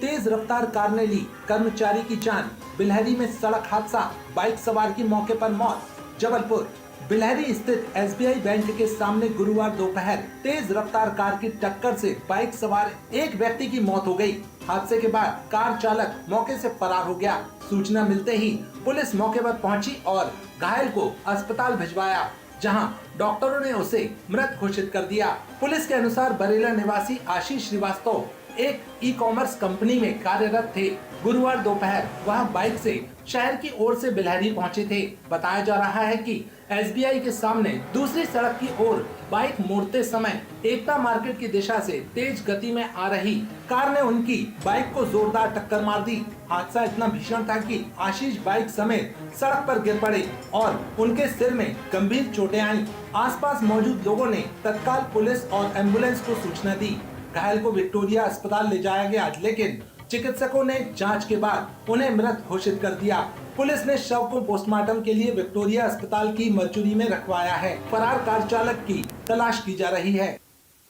तेज रफ्तार कार ने ली कर्मचारी की जान। बिलहरी में सड़क हादसा, बाइक सवार की मौके पर मौत। जबलपुर बिलहरी स्थित एसबीआई बैंक के सामने गुरुवार दोपहर तेज रफ्तार कार की टक्कर से बाइक सवार एक व्यक्ति की मौत हो गई। हादसे के बाद कार चालक मौके से फरार हो गया। सूचना मिलते ही पुलिस मौके पर पहुंची और घायल को अस्पताल भिजवाया, जहां डॉक्टरों ने उसे मृत घोषित कर दिया। पुलिस के अनुसार बरेला निवासी आशीष श्रीवास्तव एक ई कॉमर्स कंपनी में कार्यरत थे। गुरुवार दोपहर वह बाइक से शहर की ओर से बिलहरी पहुंचे थे। बताया जा रहा है कि एसबीआई के सामने दूसरी सड़क की ओर बाइक मोड़ते समय एकता मार्केट की दिशा से तेज गति में आ रही कार ने उनकी बाइक को जोरदार टक्कर मार दी। हादसा इतना भीषण था कि आशीष बाइक समेत सड़क पर गिर पड़े और उनके सिर में गंभीर चोटें आईं। आसपास मौजूद लोगों ने तत्काल पुलिस और एम्बुलेंस को सूचना दी। घायल को विक्टोरिया अस्पताल ले जाया गया, लेकिन चिकित्सकों ने जांच के बाद उन्हें मृत घोषित कर दिया। पुलिस ने शव को पोस्टमार्टम के लिए विक्टोरिया अस्पताल की मर्चुरी में रखवाया है। फरार कार चालक की तलाश की जा रही है।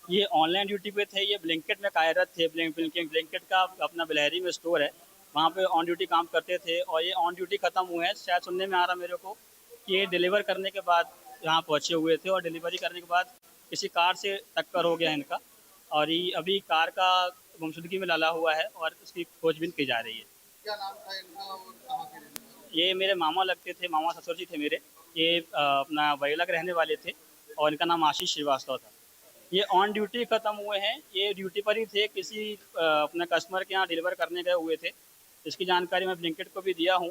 ये ऑनलाइन ड्यूटी पे थे, ये ब्लिंकिट में कार्यरत थे। ब्लिंकिट का अपना बिलहरी में स्टोर है, वहाँ पे ऑन ड्यूटी काम करते थे और ये ऑन ड्यूटी खत्म हुए हैं। शायद सुनने में आ रहा मेरे को कि ये डिलीवर करने के बाद यहाँ पहुँचे हुए थे और डिलीवरी करने के बाद किसी कार से टक्कर हो गया इनका और ये अभी कार का गुमशुदगी में डाला हुआ है और उसकी खोजबीन की जा रही है। क्या नाम था इनका और कहाँ के रहने वाले? ये मेरे मामा लगते थे, मामा ससुर जी थे मेरे। ये अपना बरेला के रहने वाले थे और इनका नाम आशीष श्रीवास्तव था। ये ऑन ड्यूटी ख़त्म हुए हैं, ये ड्यूटी पर ही थे, किसी अपने कस्टमर के यहाँ डिलीवर करने गए हुए थे। इसकी जानकारी मैं ब्लिंकिट को भी दिया हूँ,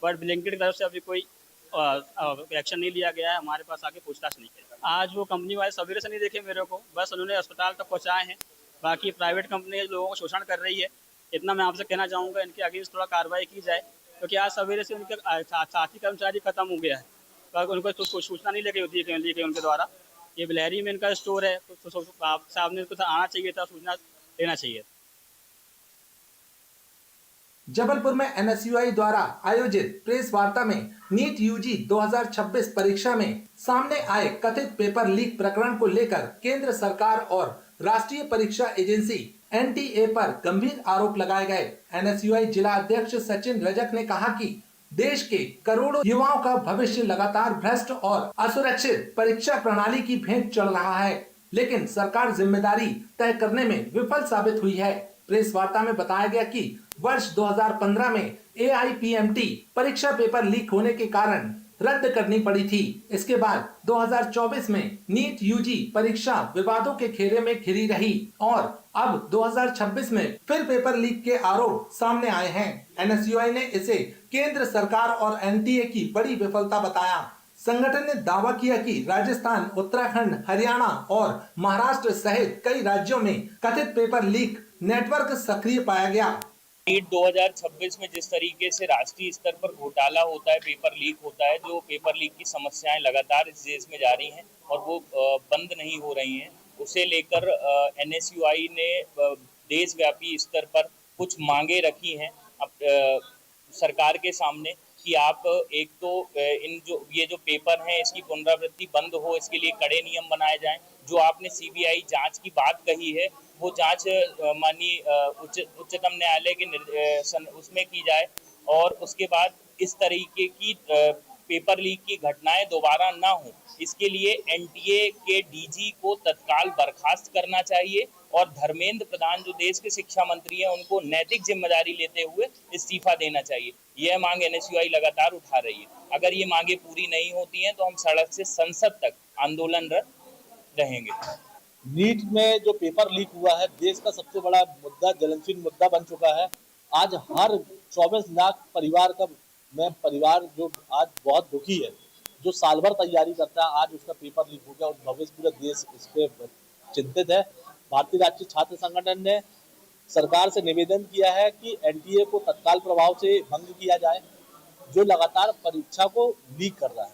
बट ब्लिंकिट की तरफ से अभी कोई एक्शन नहीं लिया गया है। हमारे पास आके पूछताछ नहीं की। आज वो कंपनी वाले सवेरे से नहीं देखे मेरे को, बस उन्होंने अस्पताल तक पहुँचाए हैं। बाकी प्राइवेट कंपनी लोगों को शोषण कर रही है। इतना मैं आपसे कहना चाहूँगा, इनके अगेंस्ट थोड़ा कार्रवाई की जाए, क्योंकि आज सवेरे से उनके साथी कर्मचारी खत्म हो गया है, तो उनको कुछ सूचना नहीं लेके दी गई उनके द्वारा। ये बिलहरी में इनका स्टोर है, तो आप सामने कुछ आना चाहिए था, सूचना देना चाहिए। जबलपुर में एनएसयूआई द्वारा आयोजित प्रेस वार्ता में नीट यूजी 2026 परीक्षा में सामने आए कथित पेपर लीक प्रकरण को लेकर केंद्र सरकार और राष्ट्रीय परीक्षा एजेंसी एनटीए पर गंभीर आरोप लगाए गए। एनएसयूआई जिला अध्यक्ष सचिन रजक ने कहा कि देश के करोड़ों युवाओं का भविष्य लगातार भ्रष्ट और असुरक्षित परीक्षा प्रणाली की भेंट चढ़ रहा है, लेकिन सरकार जिम्मेदारी तय करने में विफल साबित हुई है। प्रेस वार्ता में बताया गया कि वर्ष 2015 में एआईपीएमटी परीक्षा पेपर लीक होने के कारण रद्द करनी पड़ी थी। इसके बाद 2024 में नीट यूजी परीक्षा विवादों के घेरे में घिरी रही और अब 2026 में फिर पेपर लीक के आरोप सामने आए हैं। एनएसयूआई ने इसे केंद्र सरकार और एनटीए की बड़ी विफलता बताया। संगठन ने दावा किया कि राजस्थान, उत्तराखंड, हरियाणा और महाराष्ट्र सहित कई राज्यों में कथित पेपर लीक नेटवर्क सक्रिय पाया गया। नीट 2026 में जिस तरीके से राष्ट्रीय स्तर पर घोटाला होता है, पेपर लीक होता है, जो पेपर लीक की समस्याएं लगातार इस देश में जारी हैं और वो बंद नहीं हो रही हैं, उसे लेकर एनएसयूआई ने देशव्यापी स्तर पर कुछ मांगे रखी हैं सरकार के सामने कि आप एक तो ये जो पेपर हैं इसकी पुनरावृत्ति बंद हो, इसके लिए कड़े नियम बनाए जाएं। जो आपने सीबीआई जांच की बात कही है, वो जांच माननीय उच्चतम न्यायालय के उसमें की जाए और उसके बाद इस तरीके की पेपर लीक की घटनाएं दोबारा ना हो, इसके लिए एनटीए के डीजी को तत्काल बर्खास्त करना चाहिए और धर्मेंद्र प्रधान जो देश के शिक्षा मंत्री हैं उनको नैतिक जिम्मेदारी लेते हुए इस्तीफा देना चाहिए। यह मांग एनएसयूआई लगातार उठा रही है। अगर ये मांगे पूरी नहीं होती हैं तो हम सड़क से संसद तक आंदोलनरत रहेंगे। नीट में जो पेपर लीक हुआ है, देश का सबसे बड़ा मुद्दा, ज्वलनशील मुद्दा बन चुका है। आज हर 24 लाख परिवार जो आज बहुत दुखी है, जो साल भर तैयारी करता है, आज उसका पेपर लीक हो गया और भविष्य पूरा देश इस पे चिंतित है। भारतीय राष्ट्रीय छात्र संगठन ने सरकार से निवेदन किया है कि एनटीए को तत्काल प्रभाव से भंग किया जाए, जो लगातार परीक्षा को लीक कर रहा है।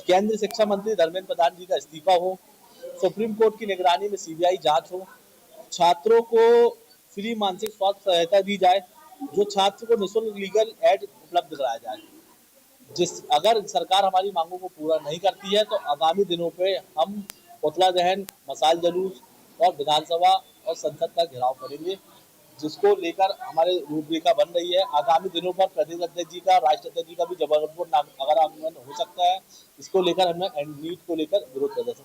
केंद्रीय शिक्षा मंत्री धर्मेंद्र प्रधान जी का इस्तीफा हो, सुप्रीम कोर्ट की निगरानी में सीबीआई जांच हो, छात्रों को फ्री मानसिक स्वास्थ्य सहायता दी जाए, जो छात्र को निःशुल्क लीगल एड उपलब्ध कराया जाए। अगर सरकार हमारी मांगों को पूरा नहीं करती है तो आगामी दिनों पे हम पुतला दहन, मशाल जुलूस और विधानसभा और संसद का घेराव करेंगे, जिसको लेकर हमारे रूपरेखा बन रही है। आगामी दिनों पर प्रदेश अध्यक्ष जी का, राष्ट्र अध्यक्ष जी का भी जबलपुर नगर आगमन हो सकता है। इसको लेकर हमें नीट को लेकर विरोध प्रदर्शन।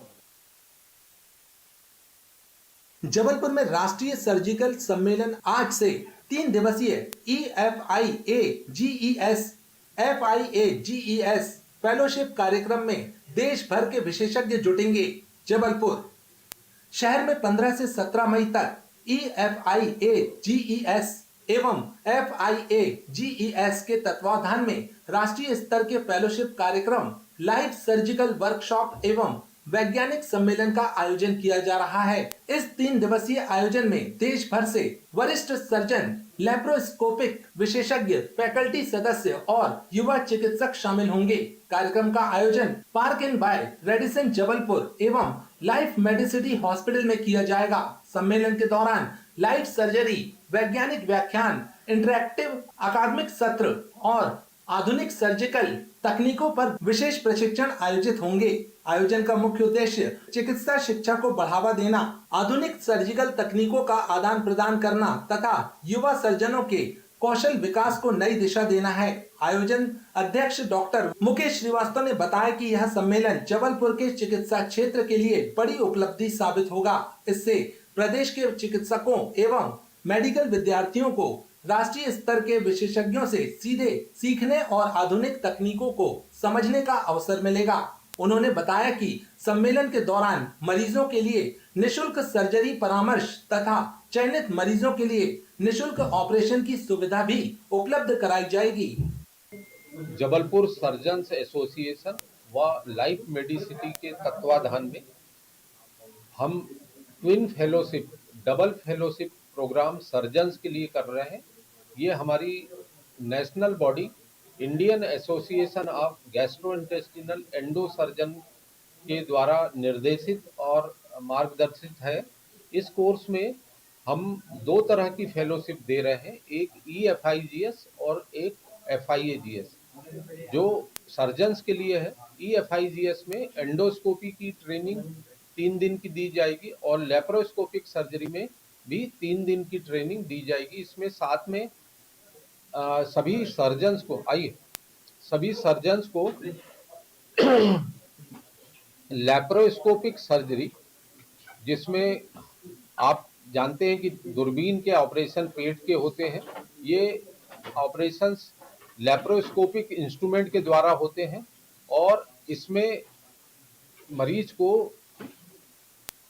जबलपुर में राष्ट्रीय सर्जिकल सम्मेलन आज से 3 दिवसीय FIAGES फेलोशिप कार्यक्रम में देश भर के विशेषज्ञ जुटेंगे। जबलपुर शहर में 15 से 17 मई तक FIAGES एवं FIAGES के तत्वाधान में राष्ट्रीय स्तर के फेलोशिप कार्यक्रम, लाइव सर्जिकल वर्कशॉप एवं वैज्ञानिक सम्मेलन का आयोजन किया जा रहा है। इस 3 दिवसीय आयोजन में देश भर से वरिष्ठ सर्जन, लैप्रोस्कोपिक विशेषज्ञ, फैकल्टी सदस्य और युवा चिकित्सक शामिल होंगे। कार्यक्रम का आयोजन Park Inn by Radisson Jabalpur एवं लाइफ मेडिसिटी हॉस्पिटल में किया जाएगा। सम्मेलन के दौरान लाइव सर्जरी, वैज्ञानिक व्याख्यान, इंटरैक्टिव अकादमिक सत्र और आधुनिक सर्जिकल तकनीकों पर विशेष प्रशिक्षण आयोजित होंगे। आयोजन का मुख्य उद्देश्य चिकित्सा शिक्षा को बढ़ावा देना, आधुनिक सर्जिकल तकनीकों का आदान प्रदान करना तथा युवा सर्जनों के कौशल विकास को नई दिशा देना है। आयोजन अध्यक्ष डॉक्टर मुकेश श्रीवास्तव ने बताया कि यह सम्मेलन जबलपुर के चिकित्सा क्षेत्र के लिए बड़ी उपलब्धि साबित होगा। इससे प्रदेश के चिकित्सकों एवं मेडिकल विद्यार्थियों को राष्ट्रीय स्तर के विशेषज्ञों से सीधे सीखने और आधुनिक तकनीकों को समझने का अवसर मिलेगा। उन्होंने बताया कि सम्मेलन के दौरान मरीजों के लिए निशुल्क सर्जरी परामर्श तथा चयनित मरीजों के लिए निशुल्क ऑपरेशन की सुविधा भी उपलब्ध कराई जाएगी। जबलपुर सर्जन्स एसोसिएशन व लाइफ मेडिसिटी के तत्वाधान में हम twin fellowship, double fellowship programme surgeons के लिए कर रहे हैं। ये हमारी national body Indian association of gastrointestinal endo surgeon के द्वारा निर्देशित और मार्गदर्शित है। इस कोर्स में हम 2 तरह की फेलोशिप दे रहे हैं, एक EFIGS और एक FIAGS। जो सर्जन्स के लिए है, EFIGS में एंडोस्कोपी की ट्रेनिंग 3 दिन की दी जाएगी और लेप्रोस्कोपिक सर्जरी में भी 3 दिन की ट्रेनिंग दी जाएगी। इसमें साथ में सभी सर्जन्स को लेप्रोस्कोपिक सर्जरी, जिसमें आप जानते हैं कि दूरबीन के ऑपरेशन पेट के होते हैं, ये ऑपरेशंस लेप्रोस्कोपिक इंस्ट्रूमेंट के द्वारा होते हैं और इसमें मरीज को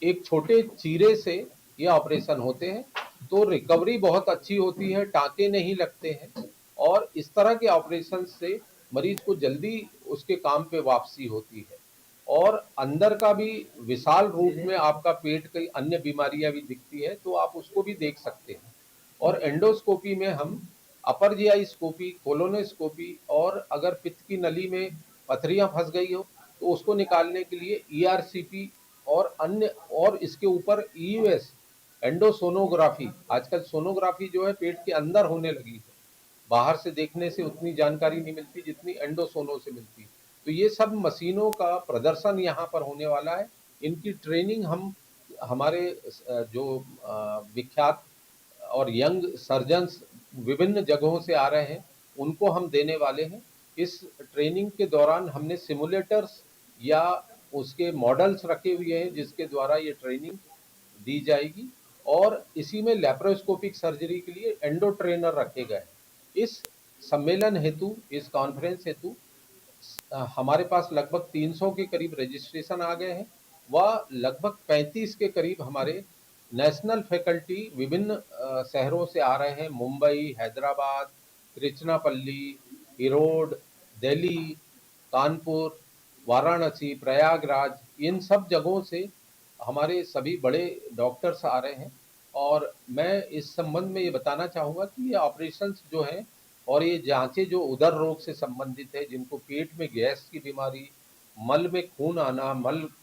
एक छोटे चीरे से ये ऑपरेशन होते हैं, तो रिकवरी बहुत अच्छी होती है, टाँके नहीं लगते हैं और इस तरह के ऑपरेशन से मरीज को जल्दी उसके काम पे वापसी होती है और अंदर का भी विशाल रूप में आपका पेट कई अन्य बीमारियां भी दिखती है, तो आप उसको भी देख सकते हैं। और एंडोस्कोपी में हम अपर जीआई स्कोपी, कोलोनोस्कोपी और अगर पित्त की नली में पथरियां फंस गई हो तो उसको निकालने के लिए ERCP और अन्य, और इसके ऊपर EUS एंडोसोनोग्राफी, आजकल सोनोग्राफी जो है पेट के अंदर होने लगी है, बाहर से देखने से उतनी जानकारी नहीं मिलती जितनी एंडोसोनो से मिलती। तो ये सब मशीनों का प्रदर्शन यहाँ पर होने वाला है। इनकी ट्रेनिंग हम हमारे जो विख्यात और यंग सर्जन्स विभिन्न जगहों से आ रहे हैं उनको हम देने वाले हैं। इस ट्रेनिंग के दौरान हमने सिमुलेटर्स या उसके मॉडल्स रखे हुए हैं जिसके द्वारा ये ट्रेनिंग दी जाएगी और इसी में लैप्रोस्कोपिक सर्जरी के लिए एंडो ट्रेनर रखे गए हैं। इस सम्मेलन हेतु, इस कॉन्फ्रेंस हेतु हमारे पास लगभग 300 के करीब रजिस्ट्रेशन आ गए हैं व लगभग 35 के करीब हमारे नेशनल फैकल्टी विभिन्न शहरों से आ रहे हैं। मुंबई, हैदराबाद, तिरुचिरापल्ली, इरोड, दिल्ली, कानपुर, वाराणसी, प्रयागराज, इन सब जगहों से हमारे सभी बड़े डॉक्टर्स आ रहे हैं। और मैं इस संबंध में ये बताना चाहूँगा कि ये ऑपरेशंस जो हैं और ये जांचें जो उदर रोग से संबंधित है, जिनको पेट में गैस की बीमारी, मल में खून आना,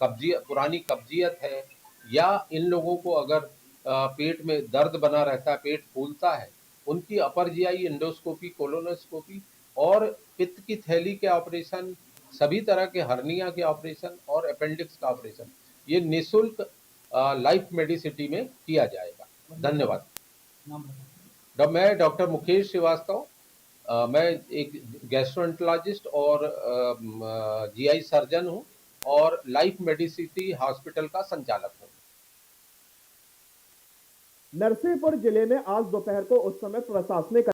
पुरानी कब्जियत है, या इन लोगों को अगर पेट में दर्द बना रहता है, पेट फूलता है, उनकी अपर जीआई एंडोस्कोपी, कोलोनोस्कोपी और पित्त की थैली के ऑपरेशन, सभी तरह के हर्निया के ऑपरेशन और अपेंडिक्स का ऑपरेशन ये निःशुल्क लाइफ मेडिसिटी में किया जाएगा। धन्यवाद। मैं डॉक्टर मुकेश श्रीवास्तव, मैं एक गैस्ट्रोएंटरोलॉजिस्ट और जीआई सर्जन हूं और लाइफ मेडिसिटी हॉस्पिटल का संचालक हूं। नरसिंहपुर जिले में आज दोपहर को उस समय प्रशासनिक